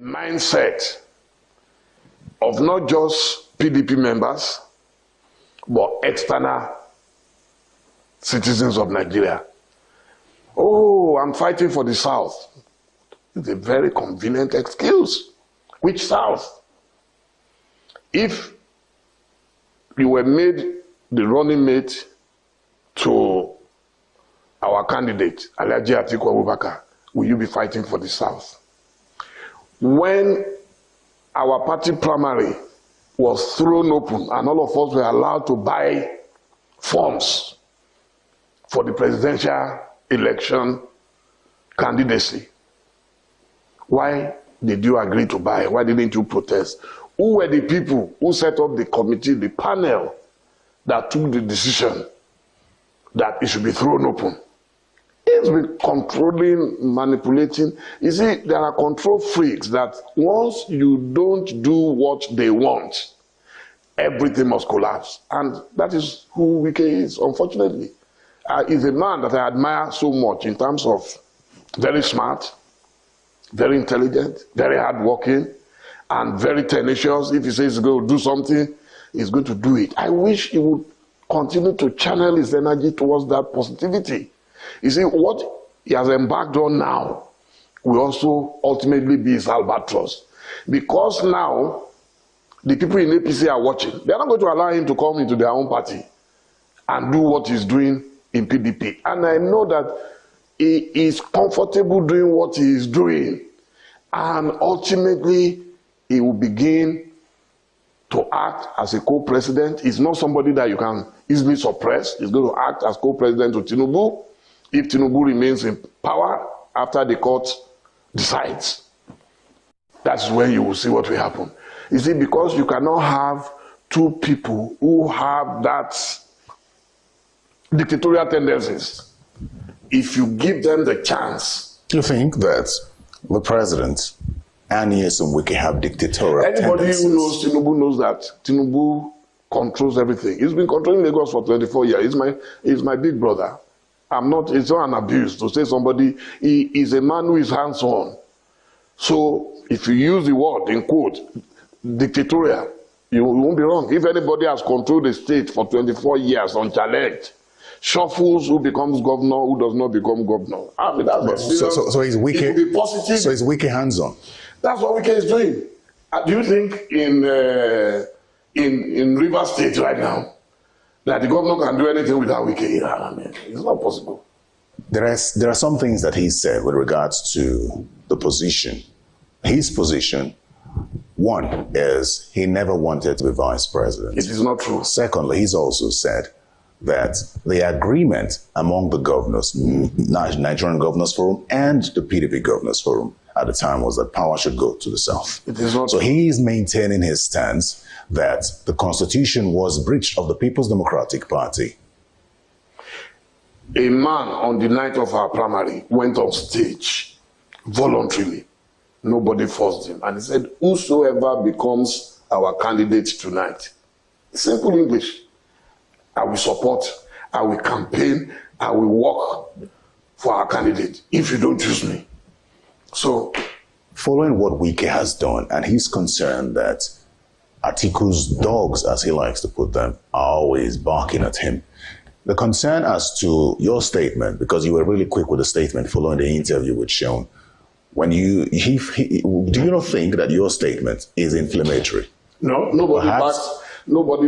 mindset of not just PDP members, but external citizens of Nigeria. Oh, I'm fighting for the South. It's a very convenient excuse. Which South? If you were made the running mate to our candidate, Alhaji Atiku Abubakar, will you be fighting for the South? When our party primary was thrown open and all of us were allowed to buy forms for the presidential election candidacy, why did you agree to buy? Why didn't you protest? Who were the people who set up the committee, the panel that took the decision that it should be thrown open? It's been controlling, manipulating. You see, there are control freaks that once you don't do what they want, everything must collapse. And that is who Wike is, unfortunately. He's a man that I admire so much in terms of very smart, very intelligent, very hardworking, and very tenacious. If he says he's going to do something, he's going to do it. I wish he would continue to channel his energy towards that positivity. You see, what he has embarked on now will also ultimately be his albatross. Because now, the people in APC are watching. They're not going to allow him to come into their own party and do what he's doing in PDP. And I know that he is comfortable doing what he is doing. And ultimately, he will begin to act as a co-president. He's not somebody that you can easily suppress. He's going to act as co-president to Tinubu if Tinubu remains in power after the court decides. That's when you will see what will happen. You see, because you cannot have two people who have that dictatorial tendencies. If you give them the chance. You think that the president and Nyesom Wike have dictatorial tendencies? Anybody who knows Tinubu knows that Tinubu controls everything. He's been controlling Lagos for 24 years. He's my big brother. It's not an abuse to say somebody, he is a man who is hands-on. So if you use the word, in quote, dictatorial, you won't be wrong. If anybody has controlled the state for 24 years unchallenged, shuffles who becomes governor, who does not become governor. I mean, that's so he's Wike. It will be positive. So he's Wike hands-on. That's what Wike is doing. Do you think in Rivers State right now that the governor can do anything without Wike? I mean, it's not possible. There are some things that he said with regards to the position. His position, one, is he never wanted to be vice president. It is not true. Secondly, he's also said that the agreement among the governors, Nigerian Governors Forum and the PDP Governors Forum at the time was that power should go to the South. It is not so he is maintaining his stance that the Constitution was breached of the People's Democratic Party. A man on the night of our primary went on stage voluntarily. Nobody forced him. And he said, whosoever becomes our candidate tonight, simple English, I will support, I will campaign, I will work for our candidate if you don't choose me. So, following what Wike has done, and he's concerned that Atiku's dogs, as he likes to put them, are always barking at him. The concern as to your statement, because you were really quick with the statement following the interview with Sean, when do you not think that your statement is inflammatory? No, nobody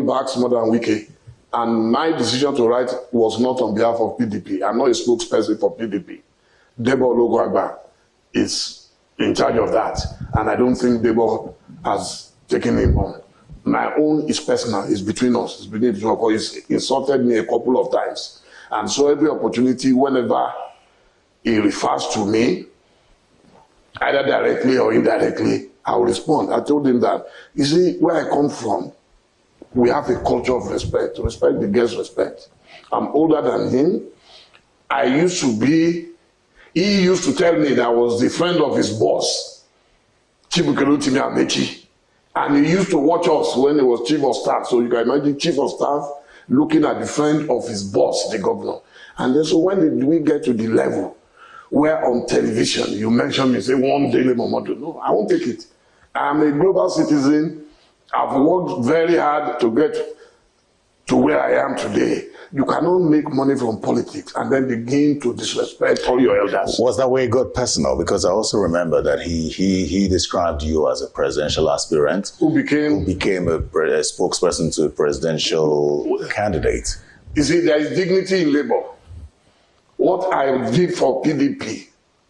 backs more than Wike. And my decision to write was not on behalf of PDP. I'm not a spokesperson for PDP. Debo Ologunagba is in charge of that. And I don't think Debo has taken him on. My own is personal. It's between us. It's between the two of us. He's insulted me a couple of times. And so every opportunity, whenever he refers to me, either directly or indirectly, I will respond. I told him that, you see, where I come from, we have a culture of respect. Respect begets respect. I'm older than him. He used to tell me that I was the friend of his boss, Chief Ukelutimi Amechi. And he used to watch us when he was chief of staff. So you can imagine chief of staff looking at the friend of his boss, the governor. And then so when did we get to the level where on television you mention me, say one daily Momodu. No, I won't take it. I'm a global citizen. I've worked very hard to get to where I am today. You cannot make money from politics and then begin to disrespect all your elders. Was that way it got personal? Because I also remember that he described you as a presidential aspirant Who became a spokesperson to a presidential candidate. You see, there is dignity in labor. What I did for PDP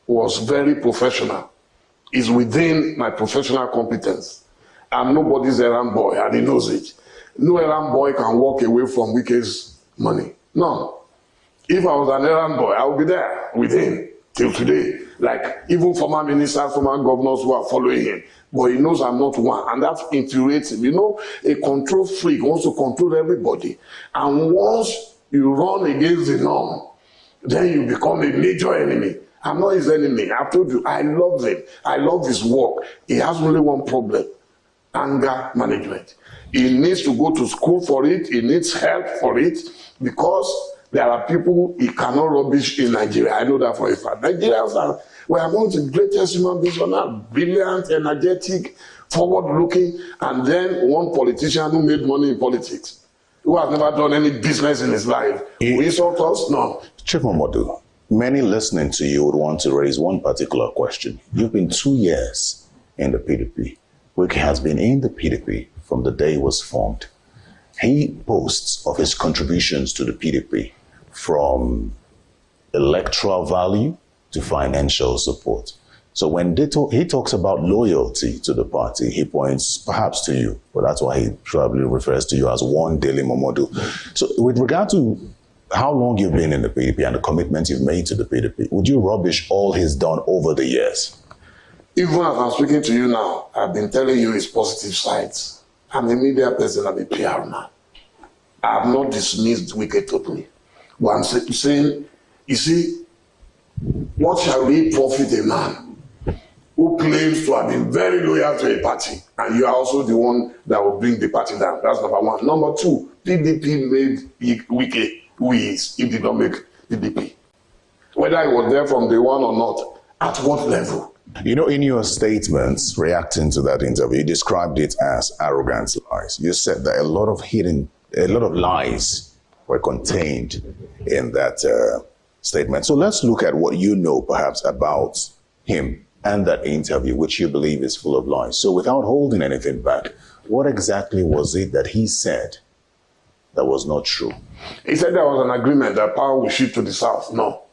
was very professional. It's within my professional competence. I'm nobody's errand boy, and he knows it. No errand boy can walk away from Wike's money. No. If I was an errand boy, I would be there with him till today. Like even former ministers, former governors who are following him. But he knows I'm not one, and that infuriates him. You know, a control freak wants to control everybody. And once you run against the norm, then you become a major enemy. I'm not his enemy. I've told you, I love him. I love his work. He has only one problem: anger management. He needs to go to school for it. He needs help for it, because there are people he cannot rubbish in Nigeria. I know that for a fact. Nigerians were among the greatest human beings on earth. Brilliant, energetic, forward-looking, and then one politician who made money in politics, who has never done any business in his life. We insult us? No. Chief Momodu, many listening to you would want to raise one particular question. You've been 2 years in the PDP. Wike has been in the PDP from the day it was formed. He boasts of his contributions to the PDP, from electoral value to financial support. So when he talks about loyalty to the party, he points perhaps to you, but that's why he probably refers to you as one daily Momodu. So with regard to how long you've been in the PDP and the commitments you've made to the PDP, would you rubbish all he's done over the years? Even as I'm speaking to you now, I've been telling you his positive sides. I'm a media person, I'm a PR man. I have not dismissed Wike totally. But I'm saying, you see, what shall we profit a man who claims to have been very loyal to a party, and you are also the one that will bring the party down? That's number one. Number two, PDP made Wike who he is. He did not make PDP. Whether he was there from day one or not, at what level? You know, in your statements reacting to that interview, you described it as arrogant lies. You said that a lot of lies were contained in that statement. So let's look at what you know perhaps about him and that interview, which you believe is full of lies. So without holding anything back, what exactly was it that he said that was not true? He said there was an agreement that power will shift to the south. No,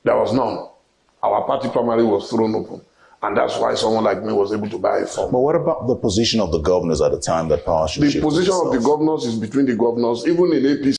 there was none. Our party primary was thrown open. And that's why someone like me was able to buy a form. But what about the position of the governors at the time that power should shift? The position of the governors is between the governors. Even in APC,